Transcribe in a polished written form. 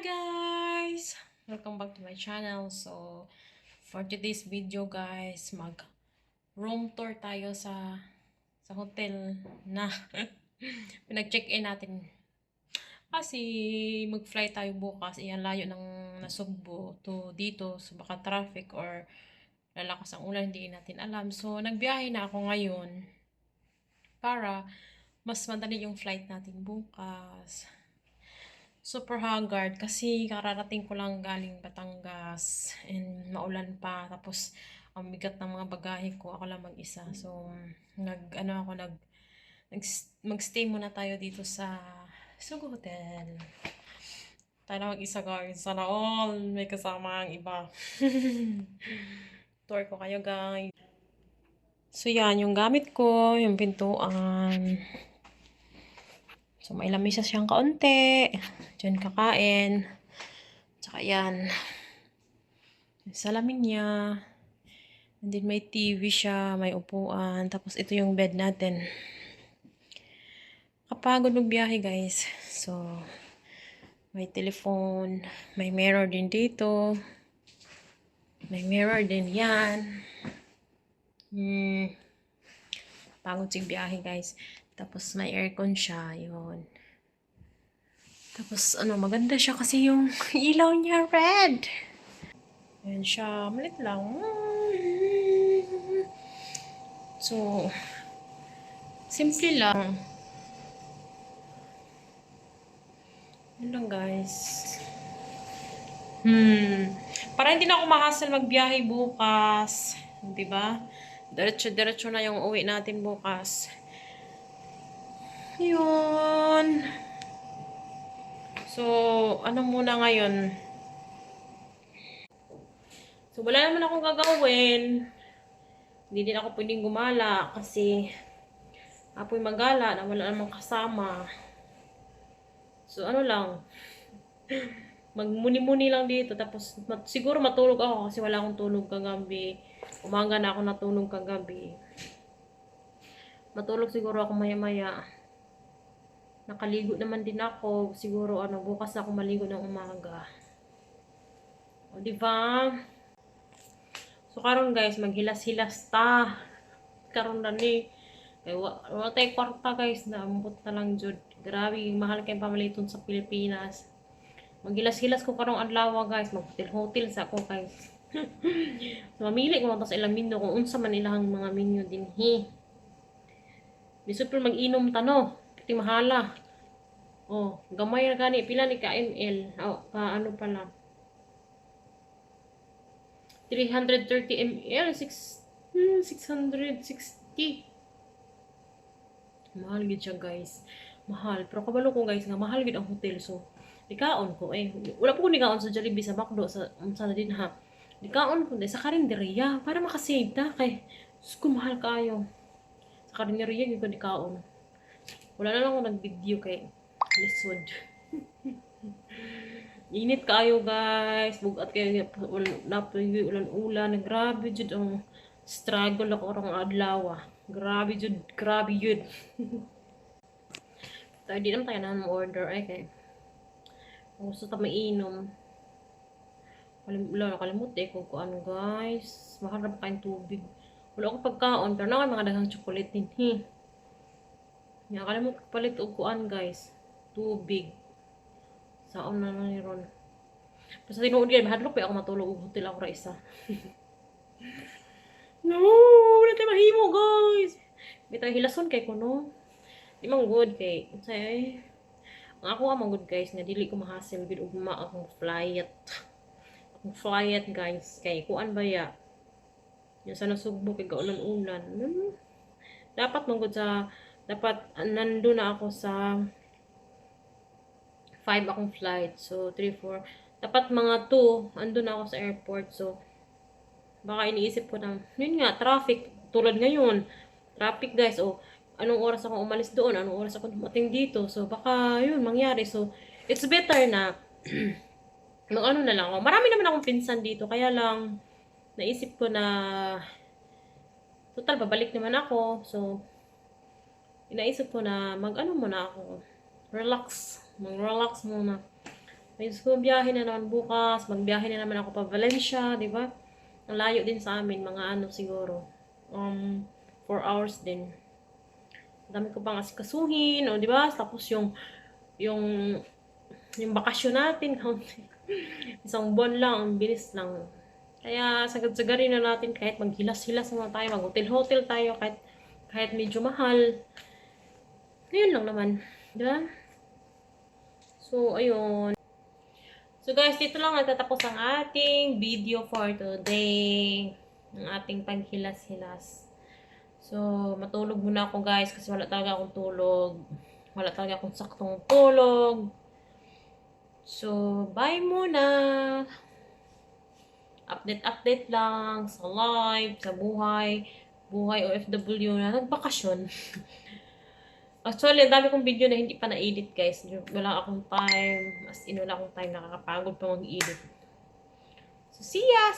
Guys! Welcome back to my channel. So, for today's video guys, mag room tour tayo sa hotel na pinag-check-in natin. Kasi mag-fly tayo bukas. Iyan layo ng Nasugbo to dito. So, baka traffic or lalakas ang ulan, hindi natin alam. So, nagbiyahe na ako ngayon para mas madali yung flight natin bukas. Super haggard kasi kararating ko lang galing Batangas and maulan pa, tapos ang bigat ng mga bagahe ko, ako lang mag-isa. So magstay muna tayo dito sa Sugo Hotel. Tayo na mag-isa guys, sana all may kasama ang iba. Tour ko kayo guys. So yan yung gamit ko, yung pintuan. So, may lamisa siyang kaunti. Diyan kakain. Tsaka yan. Yung salamin niya. And then may TV siya. May upuan. Tapos ito yung bed natin. Kapagod magbiyahe guys. So, may telephone. May mirror din dito. May mirror din yan. Pagod sig biyahe guys. Tapos may aircon siya, yun. Tapos maganda siya kasi yung ilaw niya red. Ayan siya, malit lang. So, simple lang. Yun lang guys. Para hindi na ako mahasal magbiyahe bukas. Diba? Diretso na yung uwi natin bukas. Yun. So, muna ngayon? So, wala naman akong gagawin. Hindi din ako pwedeng gumala kasi apoy magala na wala namang kasama. So, lang. Magmuni-muni lang dito. Tapos, siguro matulog ako kasi wala akong tulog kagabi. Umaga na ako natulog kagabi. Matulog siguro ako maya-maya. Nakaligo naman din ako. Siguro bukas ako maligo ng umaga. O diba? So karon guys, maghilas-hilas ta. Karon na ni. Wala tayo kwarta guys, naambot na lang jud. Grabe, mahal kayong pamaliton sa Pilipinas. Maghilas-hilas ko karong adlaw guys, mag-hotel sa ako guys. So, mamili ko sa ilang menu kung unsa man ilang mga menu din Bisod pero mag-inom tano. Pati mahala. Oh, gamay na gani. Pila ni ka-ml? Pala. 330 ml. 660. Mahal gid siya guys. Mahal. Pero kabalo ko guys nga mahal gid ang hotel. So, dikaon ko wala po ko nikaon sa Jollibee, sa McDo, sa din ha. Dikaon ko sa karinderiya para makasave ta kay mahal kayo. Sa karinderiya gyud ko dikaon. Wala na lang ako nag-video kay lisod. Init kayo guys. Bugat kayo. Napoy ulan-ulan. Grabe jud ang struggle ako karong adlaw. Grabe jud. Grabe yun. Tayo di naman tayo na order. Okay. Gusto ta mainom. Wala nakalimut kung ano guys. Maharap kayong tubig. Wala akong pagkaon. Pero naman mga daghang chocolate din. Nakalimut palit og kuan guys. Tubig. Saon na ni ron. Basta tinuod yan, mahadlok pa ako matulog og hotel ako ra isa. No, wala tayo mahimo guys. Bitaw hilason kay kuno. Di man good kay say ang ako amang good guys nga dili ko mahassle gid og akong flight. Akong flight guys kay kuan ba ya. Yung sa Nasugbo kay gaulan-ulan. Dapat manggod nandun na ako sa 5 akong flight. So, 3, 4. Dapat mga 2, andun na ako sa airport. So, baka iniisip ko na, yun nga, traffic. Tulad ngayon, traffic guys. O, anong oras ako umalis doon? Anong oras ako dumating dito? So, baka yun, mangyari. So, it's better na, na lang ako. Marami naman akong pinsan dito. Kaya lang, naisip ko na, total, babalik naman ako. So, inaisip ko na, muna ako. Mag-relax muna. May gusto kong biyahe na naman bukas. Magbiyahe na naman ako pa Valencia, di ba? Ang layo din sa amin, mga ano siguro. 4 hours din. Dami ko pang asikasuhin, o di ba? Tapos yung yung bakasyon natin, isang buwan lang, ang bilis lang. Kaya sagad-sagarin na natin kahit maghilas-hilas naman tayo, mag-hotel-hotel tayo kahit medyo mahal. Ayun lang naman, di ba? So, ayun. So guys, dito lang nagtatapos ang ating video for today. Ang ating paghilas-hilas. So, matulog muna ako guys kasi wala talaga akong tulog. Wala talaga akong saktong tulog. So, bye muna. Update lang sa live, sa buhay OFW na nagbakasyon. Actually, ang dami kong video na hindi pa na-edit guys. Wala akong time. As in, wala akong time. Nakakapagod pa mag-edit. So, see ya!